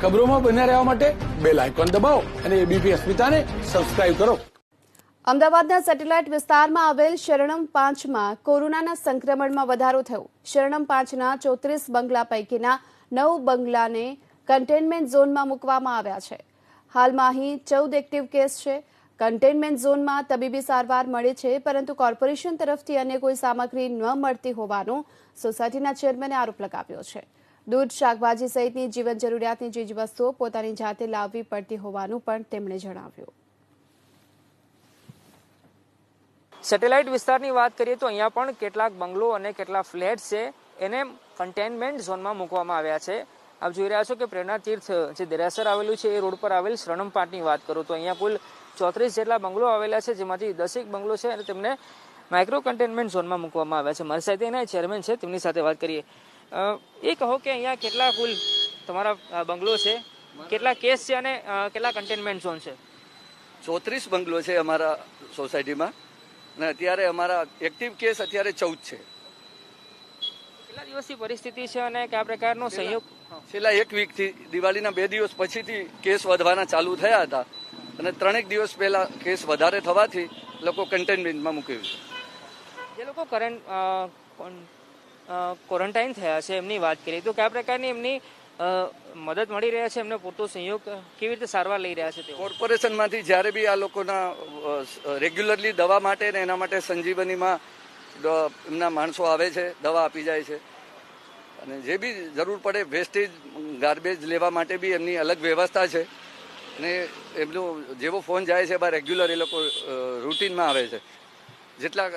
ખબરોમાં બન્યા રહેવા માટે બેલ આઇકોન દબાવો અને એબીપી અસ્મિતાને સબસ્ક્રાઇબ કરો. અમદાવાદના સેટેલાઇટ વિસ્તારમાં આવેલ શરણમ 5માં કોરોનાના સંક્રમણમાં વધારો થયો. શરણમ 5ના 34 બંગલા પૈકીના 9 બંગલાને કન્ટેનમેન્ટ ઝોનમાં મૂકવામાં આવ્યા છે. હાલમાં અહીં 14 એક્ટિવ કેસ છે. કન્ટેનમેન્ટ ઝોનમાં તબીબી સારવાર મળે છે, પરંતુ કોર્પોરેશન તરફથી અન્ય કોઈ સામગ્રી ન મળતી હોવાનો સોસાયટીના ચેરમેને આરોપ લગાવ્યો છે. દૂધ, શાકભાજી સહિતની જીવન જરૂરિયાતની ચીજવસ્તુઓ પોતાની જાતે લાવવી પડતી હોવાનું પણ તેમણે જણાવ્યું. સેટેલાઇટ વિસ્તારની વાત કરીએ તો અહીંયા પણ કેટલાક બંગલો અને કેટલાક ફ્લેટ છે એને કન્ટેનમેન્ટ ઝોનમાં મૂકવામાં આવ્યા છે. આપ જોઈ રહ્યા છો કે પ્રેરણા તીર્થ જે દેરાસર આવેલું છે એ રોડ પર આવેલ શરણમ 5ની વાત કરું તો અહીંયા કુલ 34 જેટલા બંગલો આવેલા છે, જેમાંથી 10 બંગલો છે અને તેમને માઇક્રો કન્ટેનમેન્ટ ઝોનમાં મૂકવામાં આવ્યા છે. મારી સાથે એના ચેરમેન છે, તેમની સાથે વાત કરીએ. એ કહો કે અહીંયા કેટલા કુલ તમારા બંગલો છે, કેટલા કેસ છે અને કેટલા કન્ટેનમેન્ટ ઝોન છે? 34 બંગલો છે અમારા સોસાયટીમાં અને અત્યારે અમારા એક્ટિવ કેસ અત્યારે 14 છે. કેટલા દિવસની પરિસ્થિતિ છે અને કયા પ્રકારનો સહયોગ? છેલ્લા 1 વીકથી દિવાળીના 2 દિવસ પછીથી કેસ વધવાના ચાલુ થયા હતા અને 3 દિવસ પહેલા કેસ વધારે થવાથી લોકો કન્ટેનમેન્ટમાં મૂક્યું છે. જે લોકો ક્વોરન્ટાઇન થયા છે એમની વાત કરીએ તો કયા પ્રકારની એમની મદદ મળી રહ્યા છે, એમને પૂરતો સહયોગ, કેવી રીતે સારવાર લઈ રહ્યા છે? કોર્પોરેશનમાંથી જ્યારે બી આ લોકોના રેગ્યુલરલી દવા માટે ને એના માટે સંજીવનીમાં એમના માણસો આવે છે, દવા આપી જાય છે અને જે બી જરૂર પડે વેસ્ટેજ ગાર્બેજ લેવા માટે બી એમની અલગ વ્યવસ્થા છે અને એમનો જેવો ફોન જાય છે એમાં રેગ્યુલર એ લોકો રૂટીનમાં આવે છે. જેટલા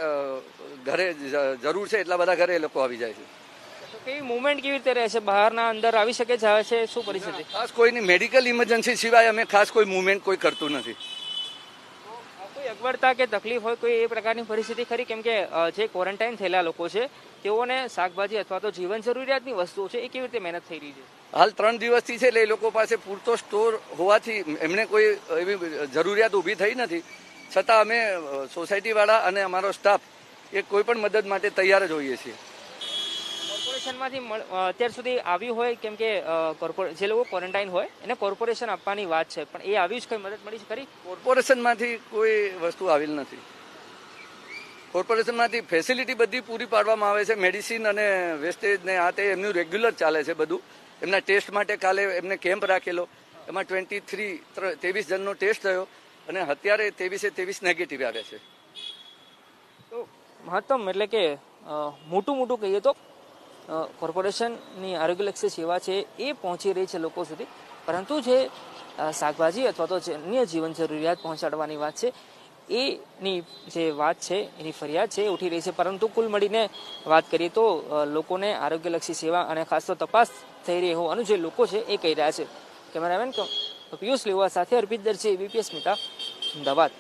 ઘરે જરૂર છે એટલા બધા ઘરે એ લોકો આવી જાય છે. કેવી મુવમેન્ટ કેવી રીતે રહે છે? બહારના અંદર આવી શકે છે, આવે છે, શું પરિસ્થિતિ? ખાસ કોઈની મેડિકલ ઇમરજન્સી સિવાય અમે ખાસ કોઈ મુવમેન્ટ કોઈ કરતું નથી. કોઈ અગવડતા કે તકલીફ હોય કોઈ એ પ્રકારની પરિસ્થિતિ ખરી? કેમ કે જે ક્વોરન્ટાઇન થયેલા લોકો છે તેઓને શાકભાજી અથવા તો જીવન જરૂરિયાતની વસ્તુઓ છે એ કેવી રીતે મહેનત થઈ રહી છે? હાલ 3 દિવસથી છે એટલે એ લોકો પાસે પૂરતો સ્ટોર હોવાથી એમને કોઈ એવી જરૂરિયાત ઊભી થઈ નથી. છતાં અમે સોસાયટીવાળા અને અમારો સ્ટાફ એ કોઈ પણ મદદ માટે તૈયાર જ હોઈએ છીએ. કોર્પોરેશનમાંથી અત્યાર સુધી આવ્યું હોય, કેમ કે જે લોકો ક્વોરન્ટાઇન હોય એને કોર્પોરેશન આપવાની વાત છે, પણ એ આવ્યું જ કઈ મદદ મળી છે ખરી? કોર્પોરેશનમાંથી કોઈ વસ્તુ આવેલ નથી. કોર્પોરેશનમાંથી ફેસિલિટી બધી પૂરી પાડવામાં આવે છે, મેડિસિન અને વેસ્ટેજ ને આ તે એમનું રેગ્યુલર ચાલે છે બધું. એમના ટેસ્ટ માટે કાલે એમને કેમ્પ રાખેલો, એમાં 23 જણનો ટેસ્ટ થયો અને અત્યારે 23 નેગેટિવ આવ્યા છે. તો મહત્તમ એટલે કે મોટું કહીએ તો કોર્પોરેશનની આરોગ્યલક્ષી સેવા છે એ પહોંચી રહી છે લોકો સુધી, પરંતુ જે શાકભાજી અથવા તો અન્ય જીવન જરૂરિયાત પહોંચાડવાની વાત છે એની જે વાત છે એની ફરિયાદ છે એ ઉઠી રહી છે. પરંતુ કુલ મળીને વાત કરીએ તો લોકોને આરોગ્યલક્ષી સેવા અને ખાસ તો તપાસ થઈ રહી હોવાનું જે લોકો છે એ કહી રહ્યા છે. કેમેરામેન પિયુષ લેવા સાથે અર્પિત દરજી, એબીપી અસ્મિતા, અમદાવાદ.